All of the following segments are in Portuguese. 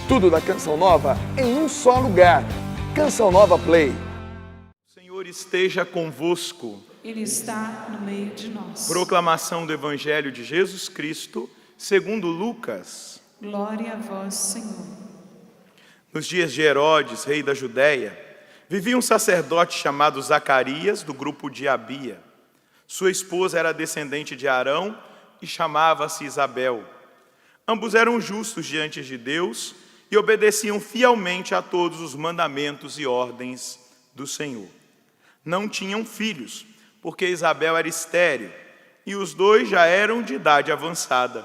Tudo da Canção Nova em um só lugar. Canção Nova Play. O Senhor esteja convosco. Ele está no meio de nós. Proclamação do Evangelho de Jesus Cristo, segundo Lucas. Glória a vós, Senhor. Nos dias de Herodes, rei da Judéia, vivia um sacerdote chamado Zacarias, do grupo de Abia. Sua esposa era descendente de Arão e chamava-se Isabel. Ambos eram justos diante de Deus e obedeciam fielmente a todos os mandamentos e ordens do Senhor. Não tinham filhos, porque Isabel era estéril, e os dois já eram de idade avançada.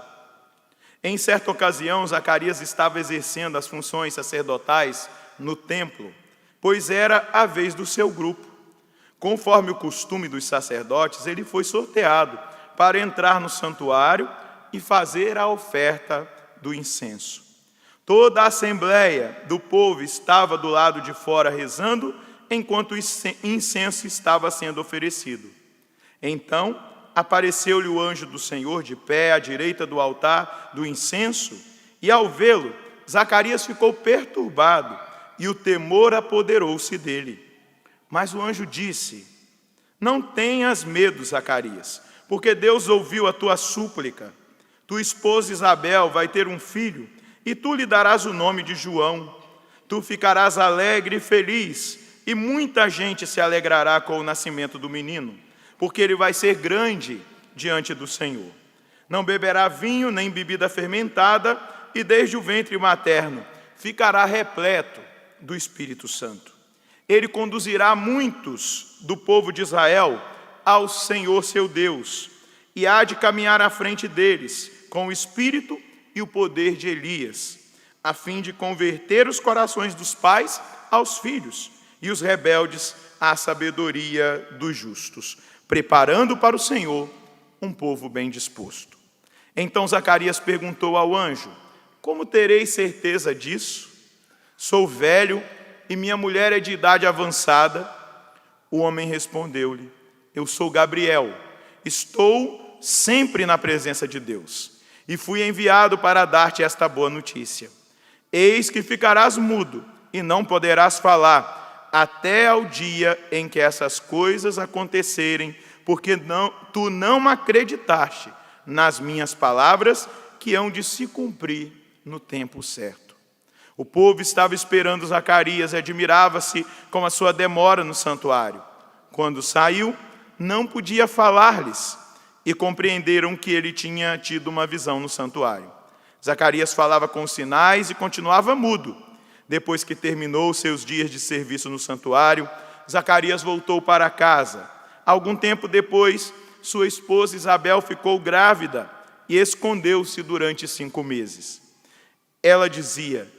Em certa ocasião, Zacarias estava exercendo as funções sacerdotais no templo, pois era a vez do seu grupo. Conforme o costume dos sacerdotes, ele foi sorteado para entrar no santuário e fazer a oferta do incenso. Toda a assembleia do povo estava do lado de fora rezando, enquanto o incenso estava sendo oferecido. Então, apareceu-lhe o anjo do Senhor de pé à direita do altar do incenso, e ao vê-lo, Zacarias ficou perturbado, e o temor apoderou-se dele. Mas o anjo disse: não tenhas medo, Zacarias, porque Deus ouviu a tua súplica. Tua esposa Isabel vai ter um filho, e tu lhe darás o nome de João. Tu ficarás alegre e feliz, e muita gente se alegrará com o nascimento do menino, porque ele vai ser grande diante do Senhor. Não beberá vinho nem bebida fermentada, e desde o ventre materno ficará repleto do Espírito Santo. Ele conduzirá muitos do povo de Israel ao Senhor seu Deus, e há de caminhar à frente deles com o espírito e o poder de Elias, a fim de converter os corações dos pais aos filhos e os rebeldes à sabedoria dos justos, preparando para o Senhor um povo bem disposto. Então Zacarias perguntou ao anjo: como terei certeza disso? Sou velho e minha mulher é de idade avançada. O homem respondeu-lhe: eu sou Gabriel, estou sempre na presença de Deus, e fui enviado para dar-te esta boa notícia. Eis que ficarás mudo e não poderás falar, até ao dia em que essas coisas acontecerem, porque tu não acreditaste nas minhas palavras, que hão de se cumprir no tempo certo. O povo estava esperando Zacarias e admirava-se com a sua demora no santuário. Quando saiu, não podia falar-lhes, e compreenderam que ele tinha tido uma visão no santuário. Zacarias falava com sinais e continuava mudo. Depois que terminou seus dias de serviço no santuário, Zacarias voltou para casa. Algum tempo depois, sua esposa Isabel ficou grávida e escondeu-se durante 5 meses. Ela dizia: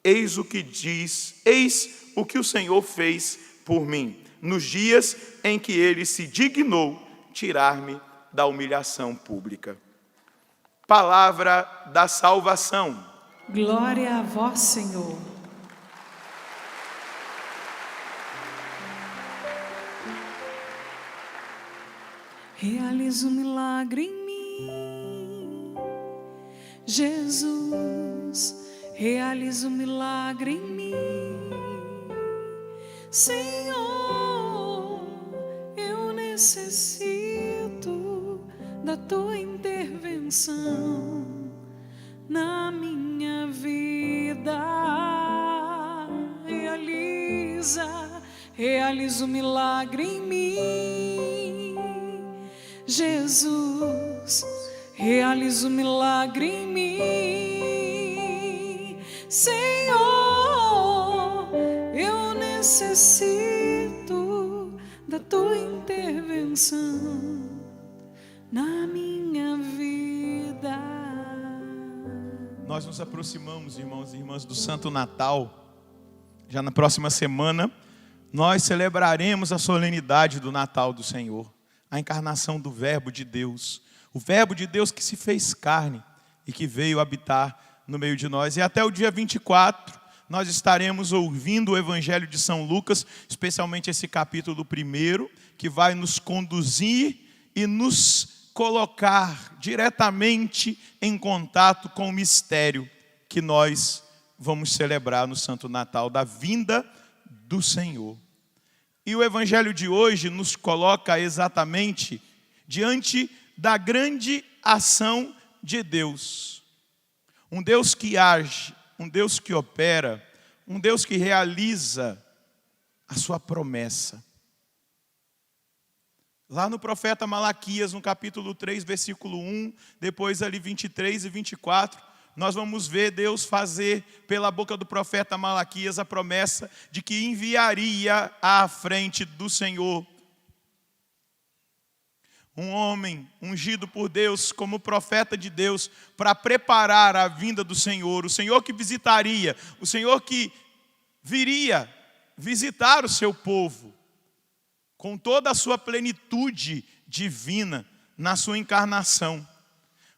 eis o que o Senhor fez por mim, nos dias em que ele se dignou tirar-me da humilhação pública. Palavra da salvação. Glória a vós, Senhor. Realiza um milagre em mim, Jesus. Realiza um milagre em mim, Senhor. Eu necessito da tua intervenção na minha vida. Realiza um milagre em mim, Jesus. Realiza um milagre em mim, Senhor. Eu necessito da tua intervenção na minha vida. Nós nos aproximamos, irmãos e irmãs, do Santo Natal. Já na próxima semana, nós celebraremos a solenidade do Natal do Senhor, a encarnação do Verbo de Deus, o Verbo de Deus que se fez carne e que veio habitar no meio de nós. E até o dia 24, nós estaremos ouvindo o Evangelho de São Lucas, especialmente esse capítulo 1, que vai nos conduzir e nos colocar diretamente em contato com o mistério que nós vamos celebrar no Santo Natal da vinda do Senhor. E o Evangelho de hoje nos coloca exatamente diante da grande ação de Deus. Um Deus que age, um Deus que opera, um Deus que realiza a sua promessa. Lá no profeta Malaquias, no capítulo 3, versículo 1, depois ali 23 e 24, nós vamos ver Deus fazer pela boca do profeta Malaquias a promessa de que enviaria à frente do Senhor um homem ungido por Deus como profeta de Deus para preparar a vinda do Senhor, o Senhor que visitaria, o Senhor que viria visitar o seu povo com toda a sua plenitude divina na sua encarnação.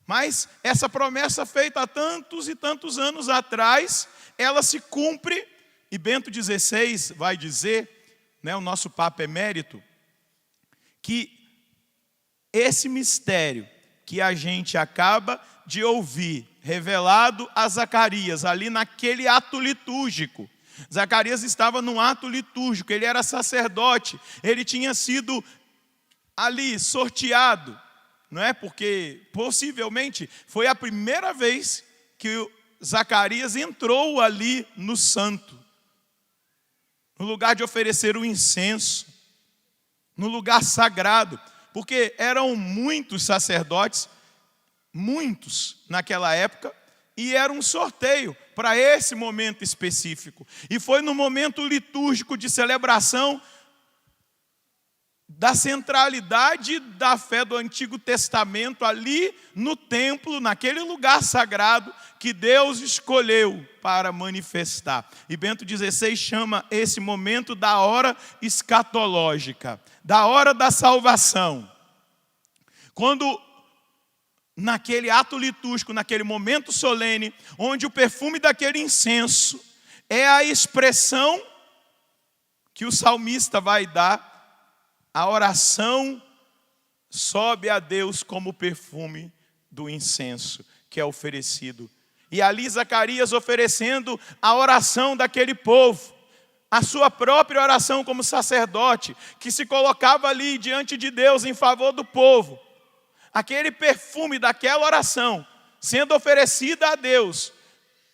Mas essa promessa feita há tantos e tantos anos atrás, ela se cumpre, e Bento XVI vai dizer, o nosso Papa Emérito, que esse mistério que a gente acaba de ouvir, revelado a Zacarias, ali naquele ato litúrgico. Zacarias estava num ato litúrgico, ele era sacerdote, ele tinha sido ali sorteado, não é? Porque possivelmente foi a primeira vez que Zacarias entrou ali no santo, no lugar de oferecer o incenso, no lugar sagrado, porque eram muitos sacerdotes, muitos naquela época, e era um sorteio para esse momento específico. E foi no momento litúrgico de celebração da centralidade da fé do Antigo Testamento, ali no templo, naquele lugar sagrado, que Deus escolheu para manifestar. E Bento XVI chama esse momento da hora escatológica, da hora da salvação. Quando, naquele ato litúrgico, naquele momento solene, onde o perfume daquele incenso é a expressão que o salmista vai dar, a oração sobe a Deus como o perfume do incenso que é oferecido. E ali Zacarias oferecendo a oração daquele povo, a sua própria oração como sacerdote, que se colocava ali diante de Deus em favor do povo. Aquele perfume daquela oração sendo oferecida a Deus,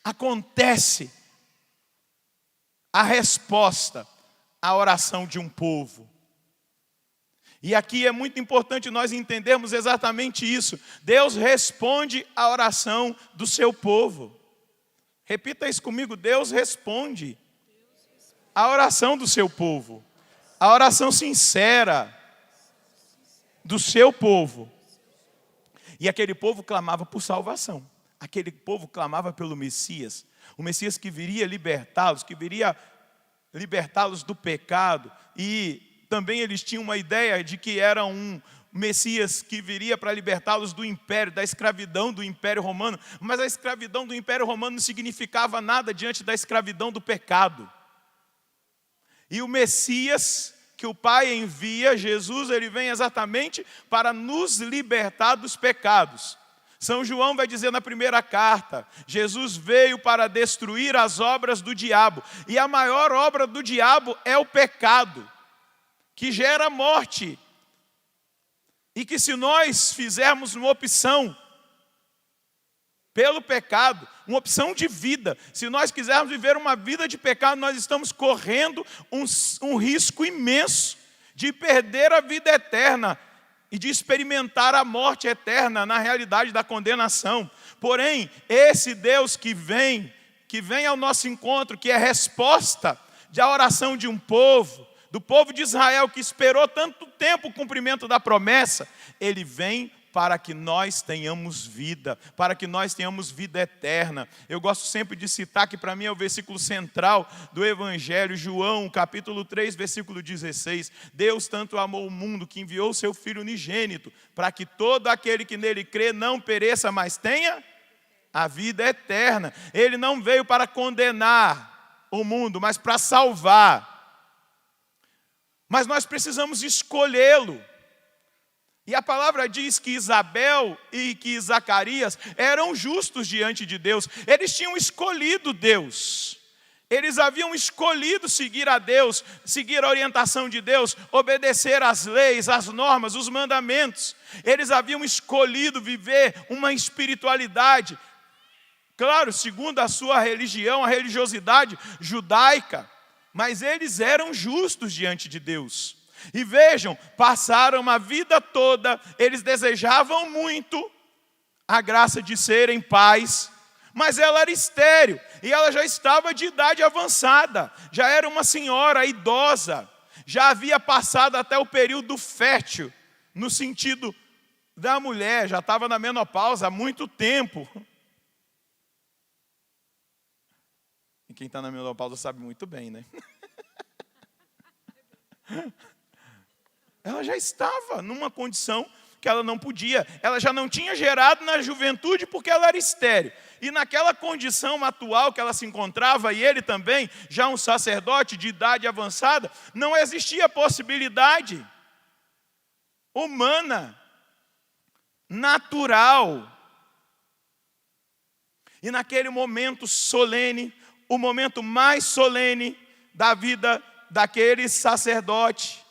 acontece a resposta à oração de um povo. E aqui é muito importante nós entendermos exatamente isso. Deus responde à oração do seu povo. Repita isso comigo, Deus responde à oração do seu povo. A oração sincera do seu povo. E aquele povo clamava por salvação. Aquele povo clamava pelo Messias. O Messias que viria libertá-los, que viria libertá-los do pecado. E também eles tinham uma ideia de que era um Messias que viria para libertá-los do império, da escravidão do Império Romano. Mas a escravidão do Império Romano não significava nada diante da escravidão do pecado. E o Messias que o Pai envia, Jesus, ele vem exatamente para nos libertar dos pecados. São João vai dizer na primeira carta, Jesus veio para destruir as obras do diabo. E a maior obra do diabo é o pecado, que gera morte. E que se nós fizermos uma opção pelo pecado, uma opção de vida, se nós quisermos viver uma vida de pecado, nós estamos correndo um risco imenso de perder a vida eterna e de experimentar a morte eterna na realidade da condenação. Porém, esse Deus que vem ao nosso encontro, que é resposta da oração de um povo, do povo de Israel que esperou tanto tempo o cumprimento da promessa, ele vem para que nós tenhamos vida, para que nós tenhamos vida eterna. Eu gosto sempre de citar, que para mim é o versículo central do Evangelho, João, capítulo 3, versículo 16. Deus tanto amou o mundo que enviou o seu Filho unigênito, para que todo aquele que nele crê não pereça, mas tenha a vida eterna. Ele não veio para condenar o mundo, mas para salvar. Mas nós precisamos escolhê-lo. E a palavra diz que Isabel e que Zacarias eram justos diante de Deus. Eles tinham escolhido Deus. Eles haviam escolhido seguir a Deus, seguir a orientação de Deus, obedecer às leis, às normas, os mandamentos. Eles haviam escolhido viver uma espiritualidade, claro, segundo a sua religião, a religiosidade judaica. Mas eles eram justos diante de Deus. E vejam, passaram uma vida toda, eles desejavam muito a graça de serem pais, mas ela era estéril, e ela já estava de idade avançada, já era uma senhora idosa, já havia passado até o período fértil, no sentido da mulher, já estava na menopausa há muito tempo. E quem está na menopausa sabe muito bem, né? Ela já estava numa condição que ela não podia. Ela já não tinha gerado na juventude porque ela era estéril. E naquela condição atual que ela se encontrava, e ele também, já um sacerdote de idade avançada, não existia possibilidade humana, natural. E naquele momento solene, o momento mais solene da vida daquele sacerdote,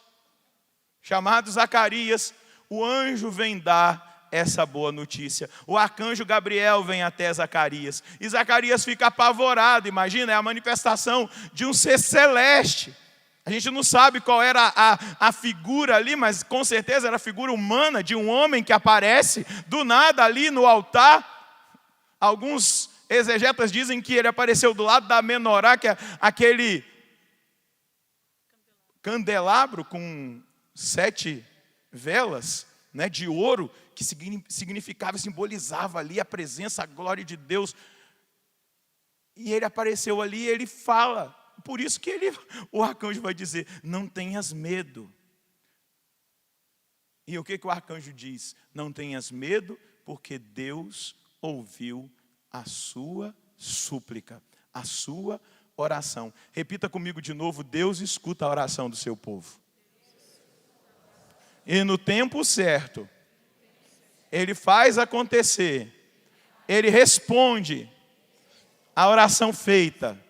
chamado Zacarias, o anjo vem dar essa boa notícia. O arcanjo Gabriel vem até Zacarias. E Zacarias fica apavorado, imagina, é a manifestação de um ser celeste. A gente não sabe qual era a figura ali, mas com certeza era a figura humana de um homem que aparece do nada ali no altar. Alguns exegetas dizem que ele apareceu do lado da menorá, que é aquele candelabro com 7 velas, né, de ouro, que significava e simbolizava ali a presença, a glória de Deus. E ele apareceu ali e ele fala. Por isso que o arcanjo vai dizer, não tenhas medo. E o que o arcanjo diz? Não tenhas medo, porque Deus ouviu a sua súplica, a sua oração. Repita comigo de novo, Deus escuta a oração do seu povo. E no tempo certo, Ele faz acontecer, Ele responde a oração feita,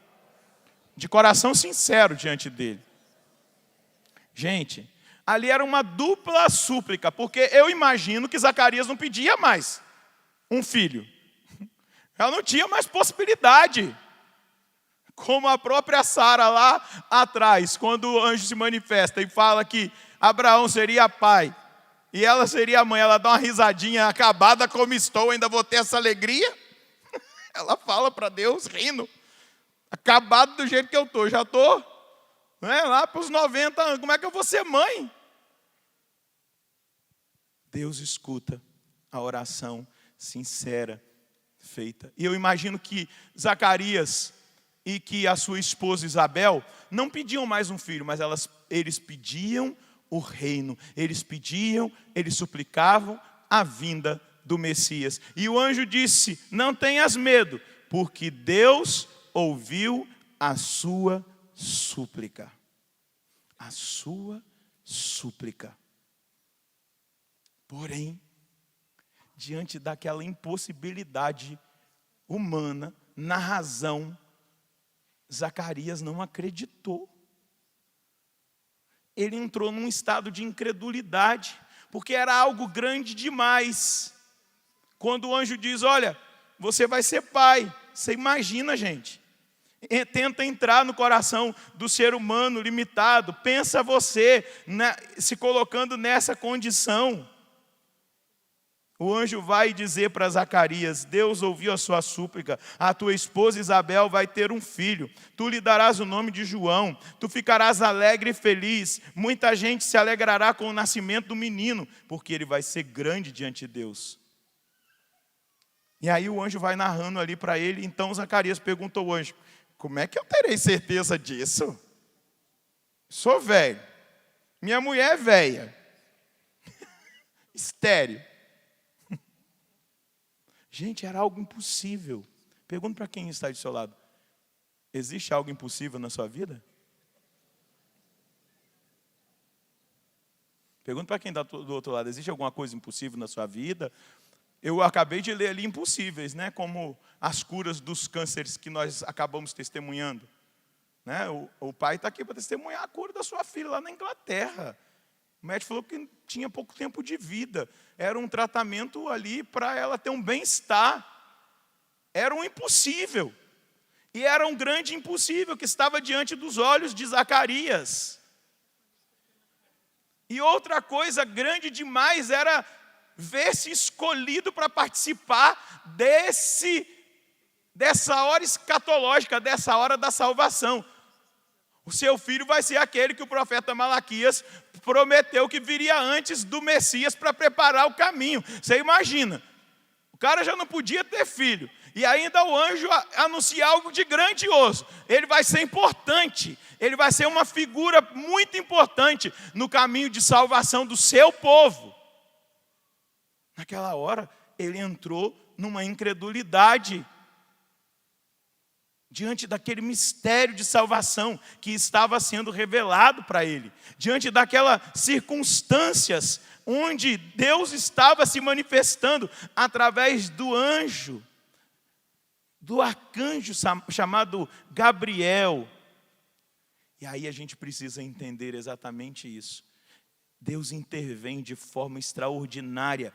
de coração sincero diante dEle. Gente, ali era uma dupla súplica, porque eu imagino que Zacarias não pedia mais um filho. Ela não tinha mais possibilidade. Como a própria Sara lá atrás, quando o anjo se manifesta e fala que Abraão seria pai e ela seria a mãe, ela dá uma risadinha, acabada como estou, ainda vou ter essa alegria? Ela fala para Deus rindo, acabado do jeito que eu estou, já estou lá para os 90 anos, como é que eu vou ser mãe? Deus escuta a oração sincera feita. E eu imagino que Zacarias e que a sua esposa Isabel não pediam mais um filho, mas eles pediam o reino, eles suplicavam a vinda do Messias. E o anjo disse, não tenhas medo, porque Deus ouviu a sua súplica. A sua súplica. Porém, diante daquela impossibilidade humana, na razão, Zacarias não acreditou. Ele entrou num estado de incredulidade, porque era algo grande demais. Quando o anjo diz, olha, você vai ser pai, você imagina, gente. Tenta entrar no coração do ser humano limitado, pensa você se colocando nessa condição. O anjo vai dizer para Zacarias, Deus ouviu a sua súplica, a tua esposa Isabel vai ter um filho, tu lhe darás o nome de João, tu ficarás alegre e feliz, muita gente se alegrará com o nascimento do menino, porque ele vai ser grande diante de Deus. E aí o anjo vai narrando ali para ele, então Zacarias perguntou ao anjo, como é que eu terei certeza disso? Sou velho, minha mulher é velha, estéril. Gente, era algo impossível. Pergunta para quem está do seu lado. Existe algo impossível na sua vida? Pergunta para quem está do outro lado, existe alguma coisa impossível na sua vida? Eu acabei de ler ali impossíveis, né? Como as curas dos cânceres que nós acabamos testemunhando. Né? O pai está aqui para testemunhar a cura da sua filha lá na Inglaterra. O médico falou que tinha pouco tempo de vida. Era um tratamento ali para ela ter um bem-estar. Era um impossível. E era um grande impossível que estava diante dos olhos de Zacarias. E outra coisa grande demais era ver-se escolhido para participar dessa hora escatológica, dessa hora da salvação. O seu filho vai ser aquele que o profeta Malaquias prometeu que viria antes do Messias para preparar o caminho. Você imagina, o cara já não podia ter filho, e ainda o anjo anuncia algo de grandioso. Ele vai ser importante, ele vai ser uma figura muito importante no caminho de salvação do seu povo. Naquela hora, ele entrou numa incredulidade diante daquele mistério de salvação que estava sendo revelado para ele, diante daquelas circunstâncias onde Deus estava se manifestando através do anjo, do arcanjo chamado Gabriel. E aí a gente precisa entender exatamente isso. Deus intervém de forma extraordinária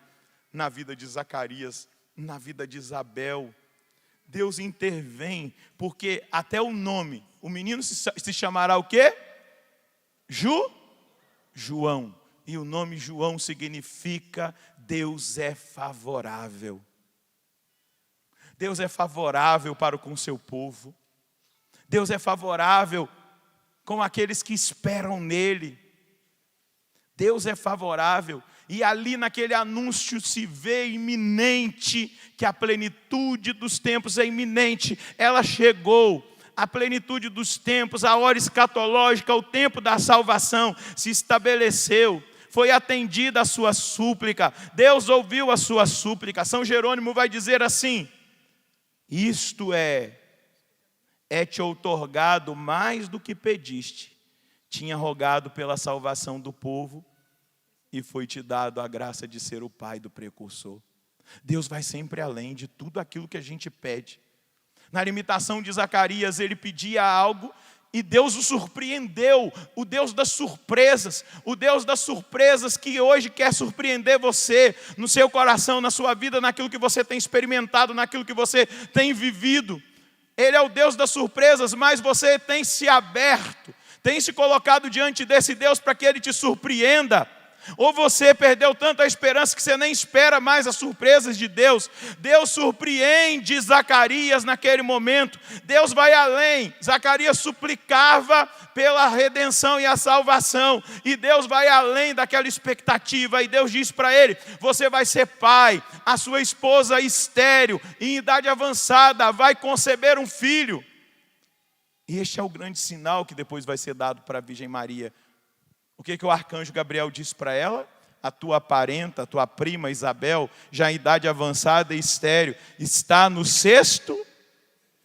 na vida de Zacarias, na vida de Isabel. Deus intervém, porque até o nome, o menino se chamará o quê? João. E o nome João significa Deus é favorável. Deus é favorável para com o seu povo. Deus é favorável com aqueles que esperam nele. Deus é favorável. E ali naquele anúncio se vê iminente, que a plenitude dos tempos é iminente. Ela chegou, a plenitude dos tempos, a hora escatológica, o tempo da salvação se estabeleceu. Foi atendida a sua súplica, Deus ouviu a sua súplica. São Jerônimo vai dizer assim: isto é-te outorgado mais do que pediste. Tinha rogado pela salvação do povo, e foi-te dado a graça de ser o pai do precursor. Deus vai sempre além de tudo aquilo que a gente pede. Na limitação de Zacarias, ele pedia algo e Deus o surpreendeu. O Deus das surpresas, o Deus das surpresas que hoje quer surpreender você, no seu coração, na sua vida, naquilo que você tem experimentado, naquilo que você tem vivido. Ele é o Deus das surpresas, mas você tem se aberto, tem se colocado diante desse Deus para que Ele te surpreenda. Ou você perdeu tanto a esperança que você nem espera mais as surpresas de Deus. Deus surpreende Zacarias naquele momento. Deus vai além. Zacarias suplicava pela redenção e a salvação. E Deus vai além daquela expectativa. E Deus diz para ele: você vai ser pai. A sua esposa estéril, em idade avançada, vai conceber um filho. E este é o grande sinal que depois vai ser dado para a Virgem Maria. O que o arcanjo Gabriel disse para ela? A tua parenta, a tua prima Isabel, já em idade avançada e estéril, está no sexto.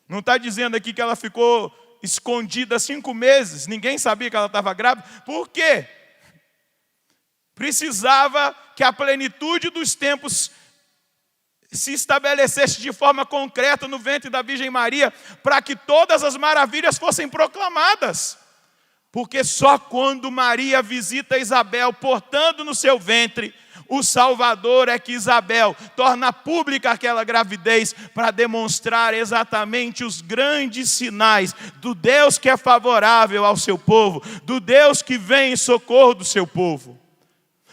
Não está dizendo aqui que ela ficou escondida 5 meses, ninguém sabia que ela estava grávida. Por quê? Precisava que a plenitude dos tempos se estabelecesse de forma concreta no ventre da Virgem Maria, para que todas as maravilhas fossem proclamadas. Porque só quando Maria visita Isabel, portando no seu ventre o Salvador, é que Isabel torna pública aquela gravidez, para demonstrar exatamente os grandes sinais do Deus que é favorável ao seu povo, do Deus que vem em socorro do seu povo.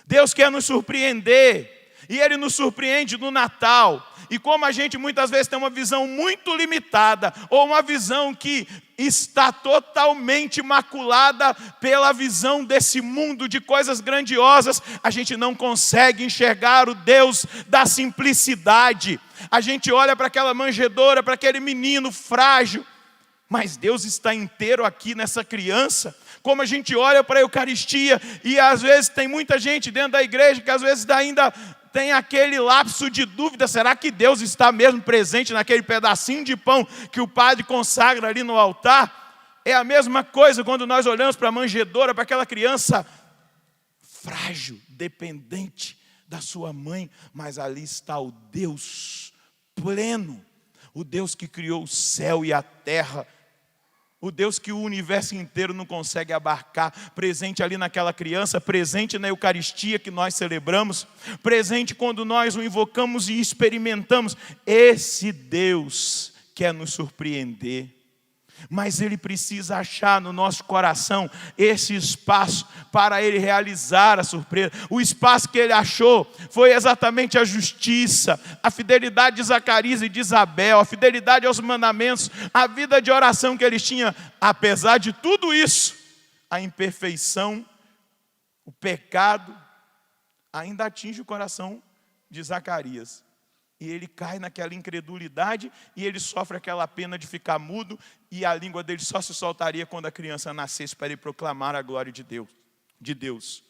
Deus quer nos surpreender, e Ele nos surpreende no Natal. E como a gente muitas vezes tem uma visão muito limitada, ou uma visão que está totalmente maculada pela visão desse mundo de coisas grandiosas, a gente não consegue enxergar o Deus da simplicidade. A gente olha para aquela manjedoura, para aquele menino frágil, mas Deus está inteiro aqui nessa criança. Como a gente olha para a Eucaristia, e às vezes tem muita gente dentro da igreja que às vezes ainda tem aquele lapso de dúvida: será que Deus está mesmo presente naquele pedacinho de pão que o padre consagra ali no altar? É a mesma coisa quando nós olhamos para a manjedoura, para aquela criança frágil, dependente da sua mãe, mas ali está o Deus pleno, o Deus que criou o céu e a terra, o Deus que o universo inteiro não consegue abarcar, presente ali naquela criança, presente na Eucaristia que nós celebramos, presente quando nós o invocamos e experimentamos. Esse Deus quer nos surpreender, mas Ele precisa achar no nosso coração esse espaço para Ele realizar a surpresa. O espaço que Ele achou foi exatamente a justiça, a fidelidade de Zacarias e de Isabel, a fidelidade aos mandamentos, a vida de oração que eles tinham. Apesar de tudo isso, a imperfeição, o pecado, ainda atinge o coração de Zacarias. E ele cai naquela incredulidade e ele sofre aquela pena de ficar mudo, e a língua dele só se soltaria quando a criança nascesse para ele proclamar a glória de Deus.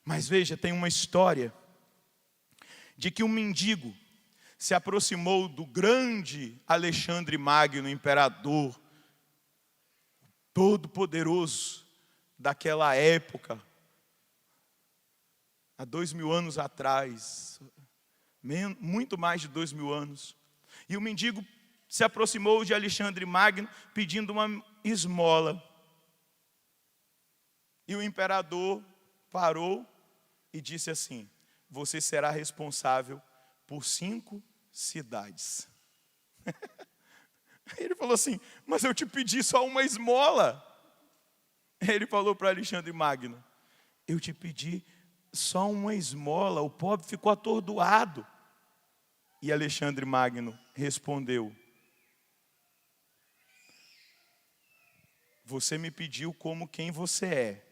Mas veja, tem uma história de que um mendigo se aproximou do grande Alexandre Magno, imperador todo-poderoso daquela época, há 2000 anos atrás, muito mais de 2000 anos. E o mendigo se aproximou de Alexandre Magno pedindo uma esmola. E o imperador parou e disse assim: você será responsável por 5 cidades. Ele falou assim: mas eu te pedi só uma esmola. Ele falou para Alexandre Magno: eu te pedi só uma esmola, o pobre ficou atordoado. E Alexandre Magno respondeu: você me pediu como quem você é,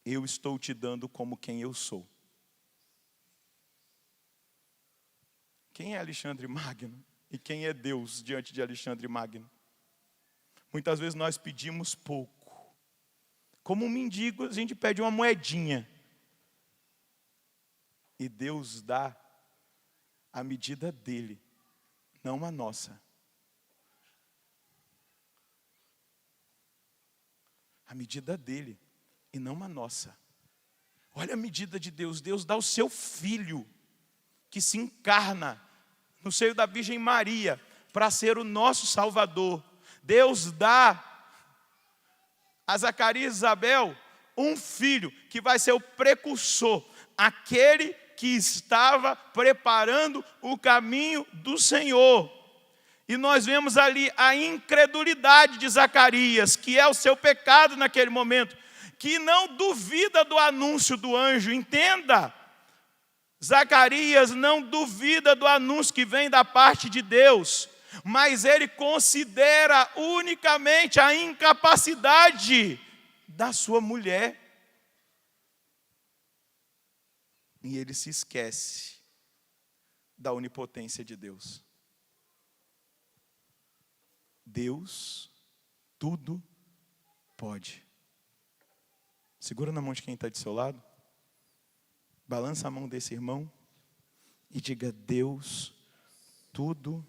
eu estou te dando como quem eu sou. Quem é Alexandre Magno? E quem é Deus diante de Alexandre Magno? Muitas vezes nós pedimos pouco. Como um mendigo, a gente pede uma moedinha. E Deus dá a medida dele, não a nossa. A medida dele e não a nossa. Olha a medida de Deus. Deus dá o seu Filho, que se encarna no seio da Virgem Maria, para ser o nosso Salvador. Deus dá a Zacarias e Isabel um filho, que vai ser o precursor, aquele que estava preparando o caminho do Senhor. E nós vemos ali a incredulidade de Zacarias, que é o seu pecado naquele momento, que não duvida do anúncio do anjo. Entenda, Zacarias não duvida do anúncio que vem da parte de Deus, mas ele considera unicamente a incapacidade da sua mulher. E ele se esquece da onipotência de Deus. Deus tudo pode. Segura na mão de quem está do seu lado. Balança a mão desse irmão e diga: Deus tudo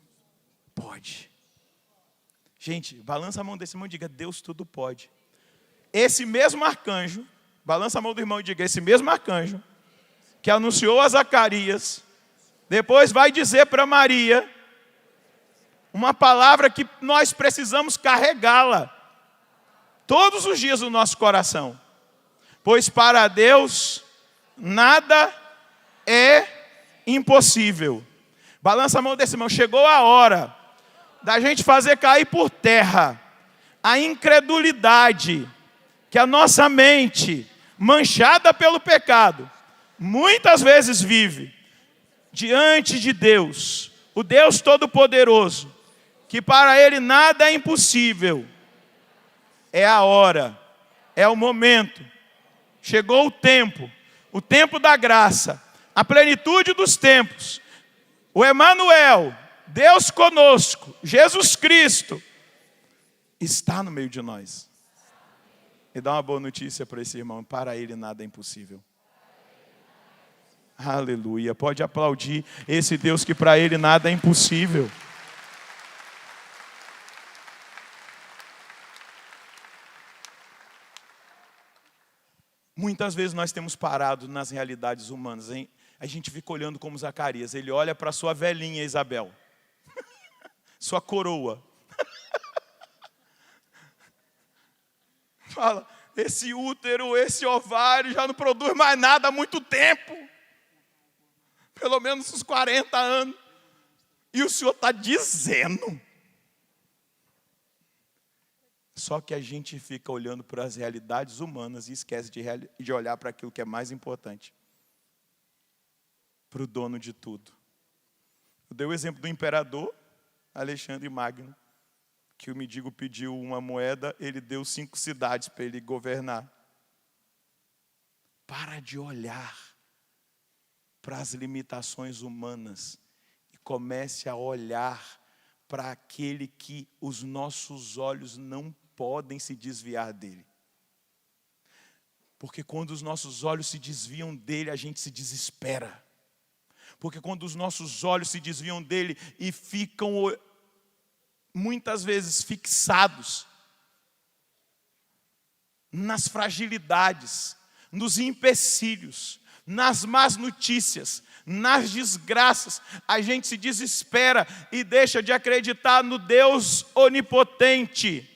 pode. Gente, balança a mão desse irmão e diga: Deus tudo pode. Esse mesmo arcanjo, balança a mão do irmão e diga: esse mesmo arcanjo que anunciou a Zacarias, depois vai dizer para Maria uma palavra que nós precisamos carregá-la todos os dias no nosso coração. Pois para Deus nada é impossível. Balança a mão desse irmão. Chegou a hora da gente fazer cair por terra a incredulidade que a nossa mente, manchada pelo pecado, muitas vezes vive diante de Deus, o Deus Todo-Poderoso, que para Ele nada é impossível. É a hora, é o momento, chegou o tempo da graça, a plenitude dos tempos. O Emanuel, Deus conosco, Jesus Cristo, está no meio de nós. E dá uma boa notícia para esse irmão: para Ele nada é impossível. Aleluia, pode aplaudir esse Deus que para Ele nada é impossível. Muitas vezes nós temos parado nas realidades humanas, hein? A gente fica olhando como Zacarias, ele olha para sua velhinha Isabel, sua coroa. Fala, esse útero, esse ovário já não produz mais nada há muito tempo. Pelo menos uns 40 anos. E o Senhor está dizendo. Só que a gente fica olhando para as realidades humanas e esquece de olhar para aquilo que é mais importante. Para o dono de tudo. Eu dei o exemplo do imperador Alexandre Magno, que o mendigo pediu uma moeda, ele deu 5 cidades para ele governar. Para de olhar para as limitações humanas e comece a olhar para aquele que os nossos olhos não podem se desviar dele. Porque quando os nossos olhos se desviam dele, a gente se desespera. Porque quando os nossos olhos se desviam dele e ficam muitas vezes fixados nas fragilidades, nos empecilhos, nas más notícias, nas desgraças, a gente se desespera e deixa de acreditar no Deus onipotente.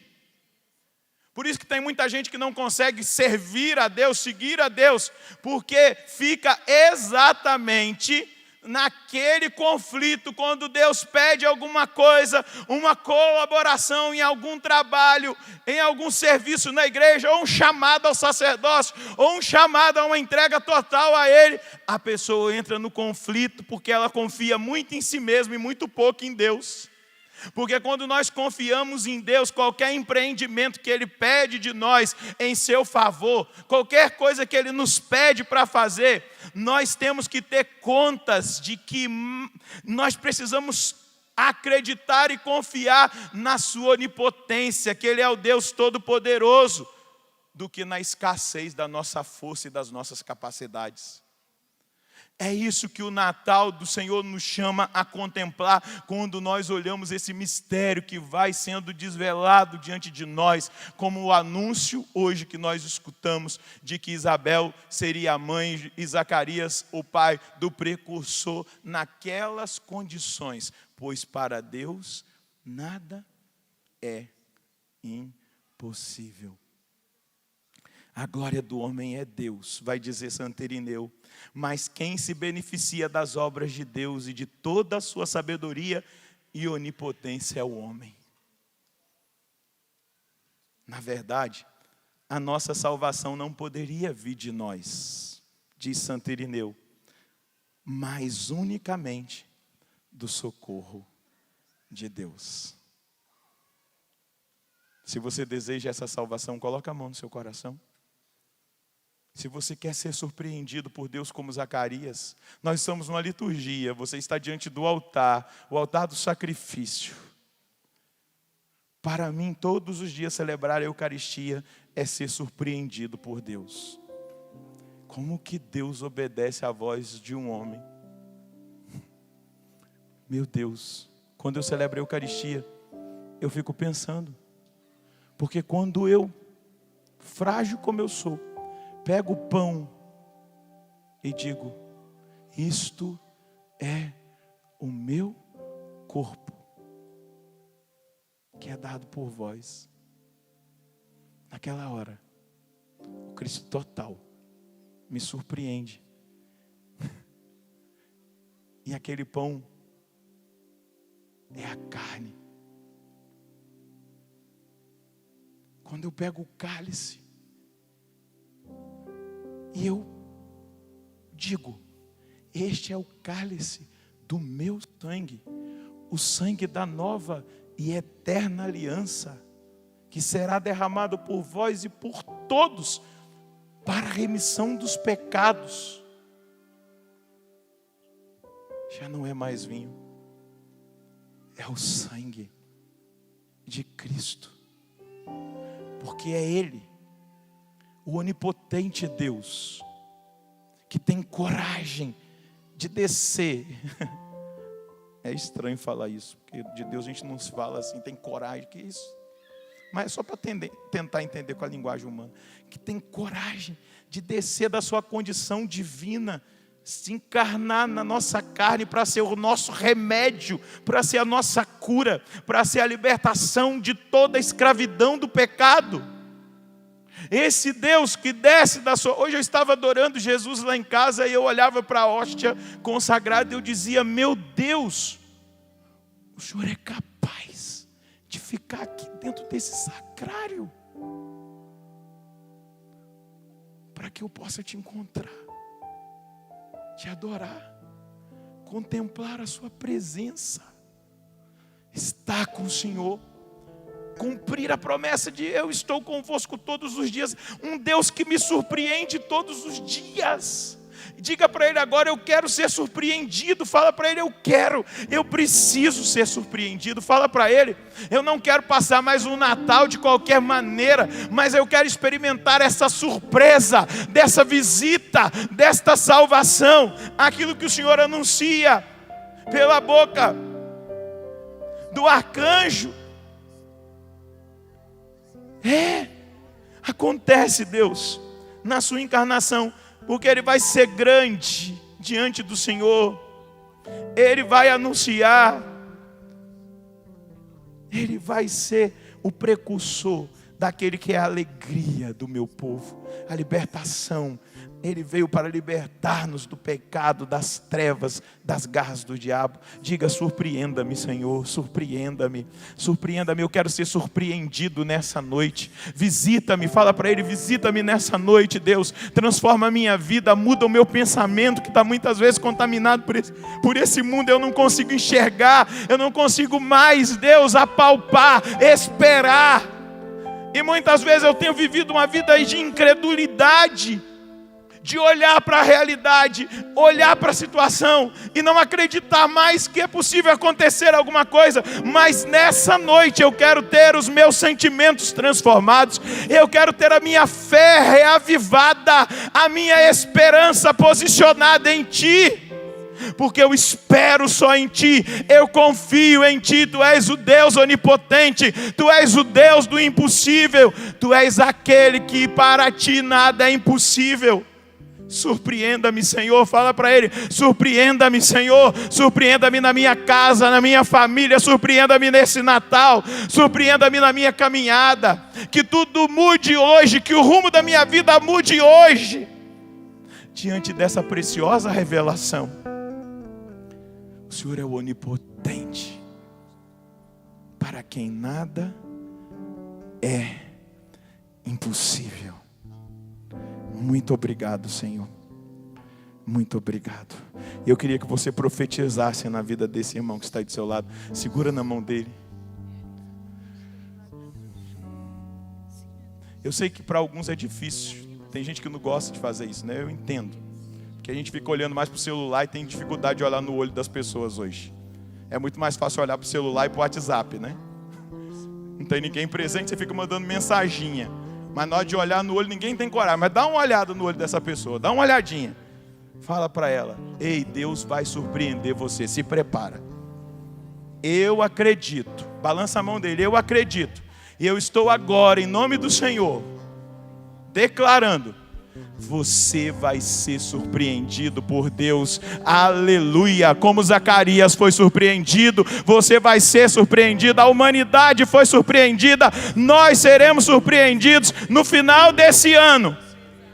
Por isso que tem muita gente que não consegue servir a Deus, seguir a Deus, porque fica exatamente naquele conflito, quando Deus pede alguma coisa, uma colaboração em algum trabalho, em algum serviço na igreja, ou um chamado ao sacerdócio, ou um chamado a uma entrega total a Ele, a pessoa entra no conflito porque ela confia muito em si mesma e muito pouco em Deus. Porque quando nós confiamos em Deus, qualquer empreendimento que Ele pede de nós em seu favor, qualquer coisa que Ele nos pede para fazer, nós temos que ter contas de que nós precisamos acreditar e confiar na sua onipotência, que Ele é o Deus Todo-Poderoso, do que na escassez da nossa força e das nossas capacidades. É isso que o Natal do Senhor nos chama a contemplar quando nós olhamos esse mistério que vai sendo desvelado diante de nós, como o anúncio hoje que nós escutamos de que Isabel seria a mãe e Zacarias o pai do precursor naquelas condições, pois para Deus nada é impossível. A glória do homem é Deus, vai dizer Santo Irineu. Mas quem se beneficia das obras de Deus e de toda a sua sabedoria e onipotência é o homem. Na verdade, a nossa salvação não poderia vir de nós, diz Santo Irineu, mas unicamente do socorro de Deus. Se você deseja essa salvação, coloca a mão no seu coração. Se você quer ser surpreendido por Deus como Zacarias, nós estamos numa liturgia, você está diante do altar, o altar do sacrifício. Para mim, todos os dias celebrar a Eucaristia é ser surpreendido por Deus. Como que Deus obedece à voz de um homem? Meu Deus, quando eu celebro a Eucaristia, eu fico pensando, porque quando eu, frágil como eu sou, pego o pão e digo, isto é o meu corpo, que é dado por vós. Naquela hora, o Cristo total me surpreende. E aquele pão é a carne. Quando eu pego o cálice, e eu digo, este é o cálice do meu sangue, o sangue da nova e eterna aliança, que será derramado por vós e por todos, para a remissão dos pecados. Já não é mais vinho, é o sangue de Cristo, porque é Ele, o onipotente Deus, que tem coragem de descer. É estranho falar isso, porque de Deus a gente não se fala assim, tem coragem, que isso? mas é só para tentar entender com a linguagem humana, que tem coragem de descer da sua condição divina, se encarnar na nossa carne para ser o nosso remédio, para ser a nossa cura, para ser a libertação de toda a escravidão do pecado. Esse Deus que desce da sua... Hoje eu estava adorando Jesus lá em casa e eu olhava para a hóstia consagrada e eu dizia: meu Deus, o Senhor é capaz de ficar aqui dentro desse sacrário para que eu possa te encontrar, te adorar, contemplar a sua presença, estar com o Senhor, cumprir a promessa de eu estou convosco todos os dias, um Deus que me surpreende todos os dias. Diga para Ele agora: eu quero ser surpreendido. Fala para Ele: eu preciso ser surpreendido. Fala para Ele: eu não quero passar mais um Natal de qualquer maneira, mas eu quero experimentar essa surpresa, dessa visita, desta salvação, aquilo que o Senhor anuncia pela boca do arcanjo. Acontece, Deus, na sua encarnação, porque Ele vai ser grande diante do Senhor, Ele vai anunciar, Ele vai ser o precursor daquele que é a alegria do meu povo, a libertação. Ele veio para libertar-nos do pecado, das trevas, das garras do diabo. Diga: surpreenda-me, Senhor, surpreenda-me, surpreenda-me. Eu quero ser surpreendido nessa noite. Visita-me, fala para Ele: visita-me nessa noite, Deus. Transforma a minha vida, muda o meu pensamento, que está muitas vezes contaminado por esse mundo. Eu não consigo enxergar, eu não consigo mais, Deus, apalpar, esperar. E muitas vezes eu tenho vivido uma vida de incredulidade, de olhar para a realidade, olhar para a situação e não acreditar mais que é possível acontecer alguma coisa. Mas nessa noite eu quero ter os meus sentimentos transformados, eu quero ter a minha fé reavivada, a minha esperança posicionada em Ti, porque eu espero só em Ti, eu confio em Ti. Tu és o Deus onipotente, Tu és o Deus do impossível, Tu és aquele que para Ti nada é impossível. Surpreenda-me, Senhor. Fala para Ele: surpreenda-me, Senhor. Surpreenda-me na minha casa, na minha família. Surpreenda-me nesse Natal. Surpreenda-me na minha caminhada. Que tudo mude hoje, que o rumo da minha vida mude hoje, diante dessa preciosa revelação. O Senhor é o onipotente, para quem nada é impossível. Muito obrigado, Senhor. Muito obrigado. Eu queria que você profetizasse na vida desse irmão que está aí do seu lado. Segura na mão dele. Eu sei que para alguns é difícil. Tem gente que não gosta de fazer isso, né? Eu entendo. Porque a gente fica olhando mais para o celular e tem dificuldade de olhar no olho das pessoas hoje. É muito mais fácil olhar para o celular e para o WhatsApp, né? Não tem ninguém presente, você fica mandando mensaginha. Mas na hora de olhar no olho, ninguém tem coragem. Mas dá uma olhada no olho dessa pessoa, dá uma olhadinha. Fala para ela: ei, Deus vai surpreender você, se prepara. Eu acredito. Balança a mão dele: eu acredito. E eu estou agora, em nome do Senhor, declarando: você vai ser surpreendido por Deus. Aleluia. Como Zacarias foi surpreendido, você vai ser surpreendido. A humanidade foi surpreendida. Nós seremos surpreendidos no final desse ano.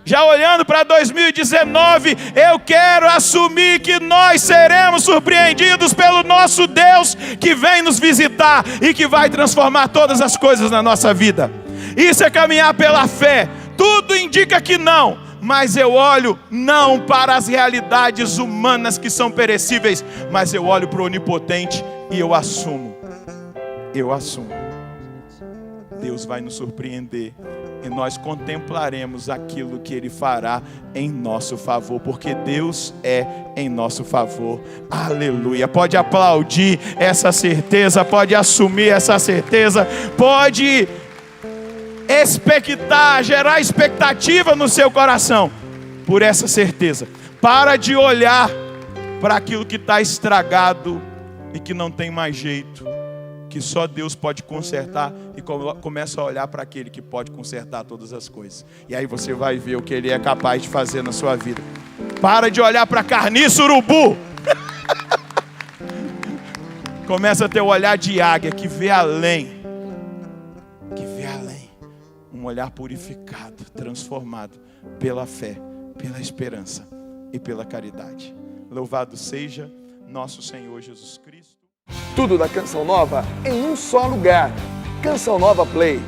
Já olhando para 2019, eu quero assumir que nós seremos surpreendidos pelo nosso Deus, que vem nos visitar e que vai transformar todas as coisas na nossa vida. Isso é caminhar pela fé. Tudo indica que não, mas eu olho não para as realidades humanas que são perecíveis, mas eu olho para o onipotente e eu assumo. Deus vai nos surpreender e nós contemplaremos aquilo que Ele fará em nosso favor, porque Deus é em nosso favor. Aleluia. Pode aplaudir essa certeza, pode assumir essa certeza, pode expectar, gerar expectativa no seu coração por essa certeza. Para de olhar para aquilo que está estragado e que não tem mais jeito, que só Deus pode consertar e começa a olhar para aquele que pode consertar todas as coisas. E aí você vai ver o que Ele é capaz de fazer na sua vida. Para de olhar para carniça, urubu! Começa a ter o olhar de águia que vê além. Que vê além. Um olhar purificado, transformado pela fé, pela esperança e pela caridade. Louvado seja nosso Senhor Jesus Cristo. Tudo da Canção Nova em um só lugar. Canção Nova Play.